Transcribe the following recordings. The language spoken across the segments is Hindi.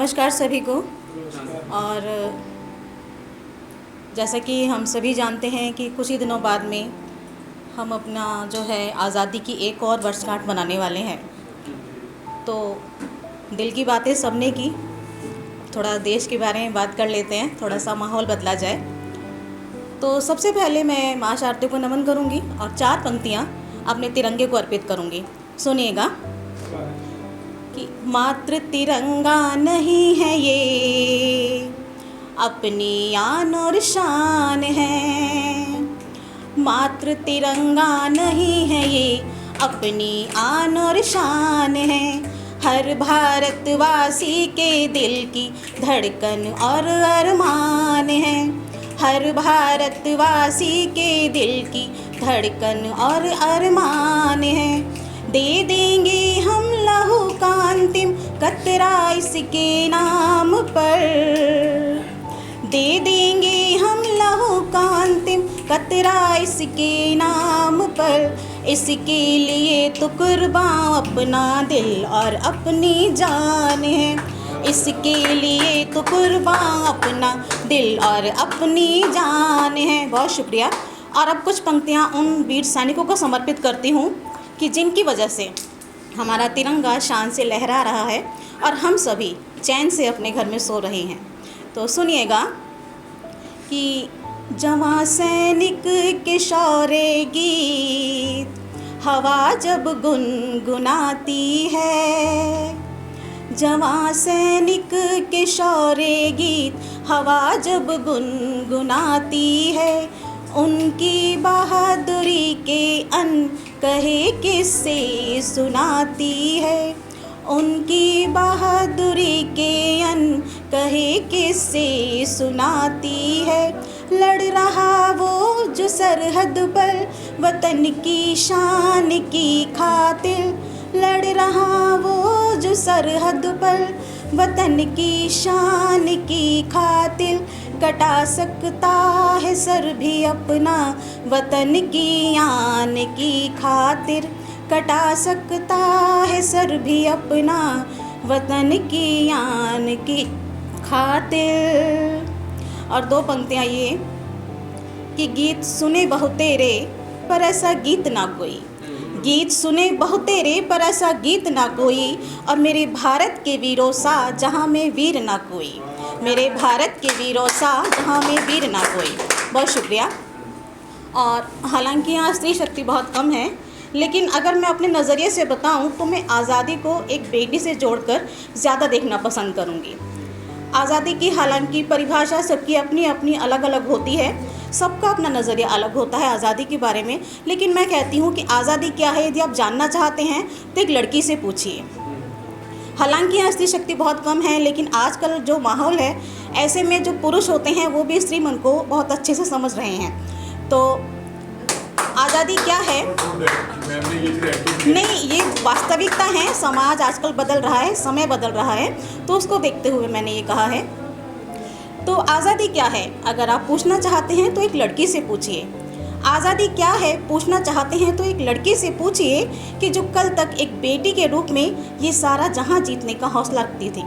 नमस्कार सभी को। और जैसा कि हम सभी जानते हैं कि कुछ ही दिनों बाद में हम अपना जो है आज़ादी की एक और वर्षगांठ मनाने वाले हैं। तो दिल की बातें सबने की, थोड़ा देश के बारे में बात कर लेते हैं, थोड़ा सा माहौल बदला जाए। तो सबसे पहले मैं माँ शारदा को नमन करूँगी और 4 पंक्तियाँ अपने तिरंगे को अर्पित करूँगी। सुनिएगा कि मात्र तिरंगा नहीं है ये, अपनी आन और शान है। मात्र तिरंगा नहीं है ये, अपनी आन और शान है। हर भारतवासी के दिल की धड़कन और अरमान है। हर भारतवासी के दिल की धड़कन और अरमान है। दे देंगे हम लहू का अंतिम कतरा इसके नाम पर। दे देंगे हम लहू का अंतिम कतरा इसके नाम पर। इसके लिए तो कुर्बान अपना दिल और अपनी जान है। इसके लिए तो कुर्बान अपना दिल और अपनी जान है। बहुत शुक्रिया। और अब कुछ पंक्तियाँ उन वीर सैनिकों को समर्पित करती हूँ कि जिनकी वजह से हमारा तिरंगा शान से लहरा रहा है और हम सभी चैन से अपने घर में सो रहे हैं। तो सुनिएगा कि जवां सैनिक के शौर्य गीत हवा जब गुनगुनाती है। जवां सैनिक के शौर्य गीत हवा जब गुनगुनाती है। उनकी बहादुरी के कहे किस्से सुनाती है। उनकी बहादुरी के कहे किस्से सुनाती है। लड़ रहा वो जो सरहद पर वतन की शान की खातिर। लड़ रहा वो जो सरहद पर वतन की शान की खातिर। कटा सकता है सर भी अपना वतन की आन की खातिर। कटा सकता है सर भी अपना वतन की आन की खातिर। और 2 पंक्तियाँ ये कि गीत सुने बहुतेरे पर ऐसा गीत ना कोई। गीत सुने बहुतेरे पर ऐसा गीत ना कोई। और मेरे भारत के वीरों सा जहाँ में वीर ना कोई। मेरे भारत के वीरों सा जहाँ में वीर ना कोई। बहुत शुक्रिया। और हालांकि यहाँ स्त्री शक्ति बहुत कम है, लेकिन अगर मैं अपने नज़रिए से बताऊँ तो मैं आज़ादी को एक बेटी से जोड़कर ज़्यादा देखना पसंद करूँगी। आज़ादी की हालांकि परिभाषा सबकी अपनी अपनी अलग अलग होती है, सबका अपना नज़रिया अलग होता है आज़ादी के बारे में। लेकिन मैं कहती हूँ कि आज़ादी क्या है यदि आप जानना चाहते हैं तो एक लड़की से पूछिए। हालांकि यहाँ स्त्री शक्ति बहुत कम है, लेकिन आजकल जो माहौल है ऐसे में जो पुरुष होते हैं वो भी स्त्री मन को बहुत अच्छे से समझ रहे हैं। तो आज़ादी क्या है? नहीं, ये वास्तविकता है। समाज आजकल बदल रहा है, समय बदल रहा है, तो उसको देखते हुए मैंने ये कहा है। तो आज़ादी क्या है अगर आप पूछना चाहते हैं तो एक लड़की से पूछिए। आज़ादी क्या है पूछना चाहते हैं तो एक लड़की से पूछिए कि जो कल तक एक बेटी के रूप में ये सारा जहां जीतने का हौसला रखती थी।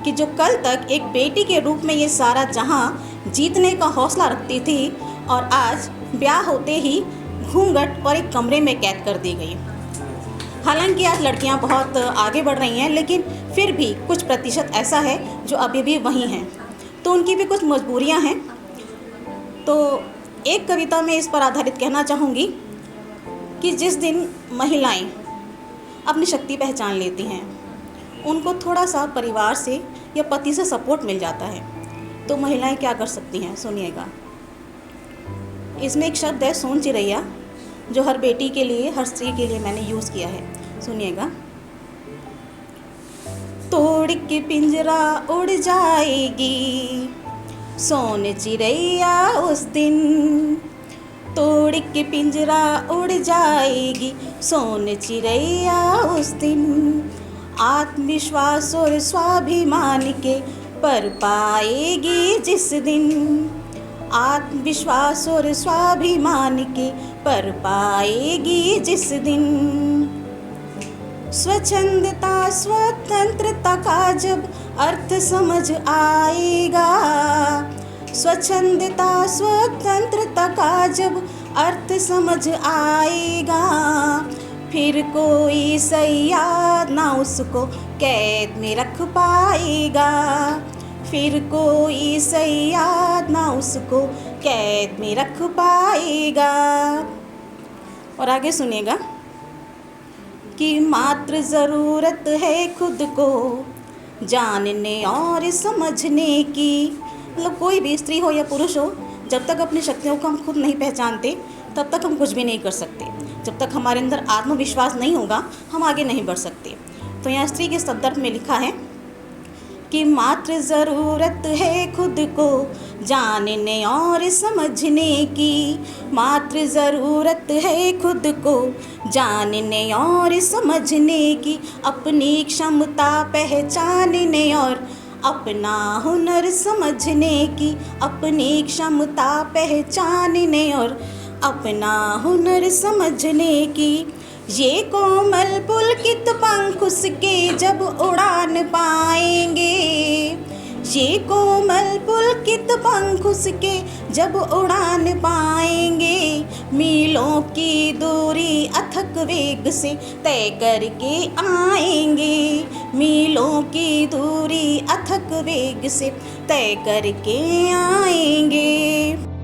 कि जो कल तक एक बेटी के रूप में ये सारा जहां जीतने का हौसला रखती थी और आज ब्याह होते ही घूंघट और एक कमरे में कैद कर दी गई। हालांकि आज लड़कियां बहुत आगे बढ़ रही हैं, लेकिन फिर भी कुछ प्रतिशत ऐसा है जो अभी भी वहीं हैं। तो उनकी भी कुछ मजबूरियां हैं। तो एक कविता में इस पर आधारित कहना चाहूँगी कि जिस दिन महिलाएं अपनी शक्ति पहचान लेती हैं, उनको थोड़ा सा परिवार से या पति से सपोर्ट मिल जाता है, तो महिलाएं क्या कर सकती हैं। सुनिएगा, इसमें एक शब्द है सोन चिरैया, जो हर बेटी के लिए, हर स्त्री के लिए मैंने यूज़ किया है। सुनिएगा। तोड़ के पिंजरा उड़ जाएगी सोन चिरैया उस दिन। तोड़ के पिंजरा उड़ जाएगी सोन चिरैया उस दिन। आत्मविश्वास और स्वाभिमान के पर पाएगी जिस दिन। आत्मविश्वास और स्वाभिमान के पर पाएगी जिस दिन। स्वच्छंदता स्वतंत्रता का जब अर्थ समझ आएगा, स्वच्छंदता स्वतंत्रता का जब अर्थ समझ आएगा, फिर कोई सयाद ना उसको कैद में रख पाएगा, फिर कोई सयाद ना उसको कैद में रख पाएगा। और आगे सुनिएगा कि मात्र ज़रूरत है खुद को जानने और समझने की। मतलब कोई भी स्त्री हो या पुरुष हो, जब तक अपनी शक्तियों को हम खुद नहीं पहचानते तब तक हम कुछ भी नहीं कर सकते। जब तक हमारे अंदर आत्मविश्वास नहीं होगा हम आगे नहीं बढ़ सकते। तो यहाँ स्त्री के संदर्भ में लिखा है कि मात्र ज़रूरत है खुद को जानने और समझने की, मात्र ज़रूरत है खुद को जानने और समझने की, अपनी क्षमता पहचानने और अपना हुनर समझने की, अपनी क्षमता पहचानने और अपना हुनर समझने की। ये कोमल पुलकित पंख उसके जब उड़ान पाएंगे, ये कोमल पुलकित पंख उसके जब उड़ान पाएंगे, मीलों की दूरी अथक वेग से तय करके आएंगे, मीलों की दूरी अथक वेग से तय करके आएंगे।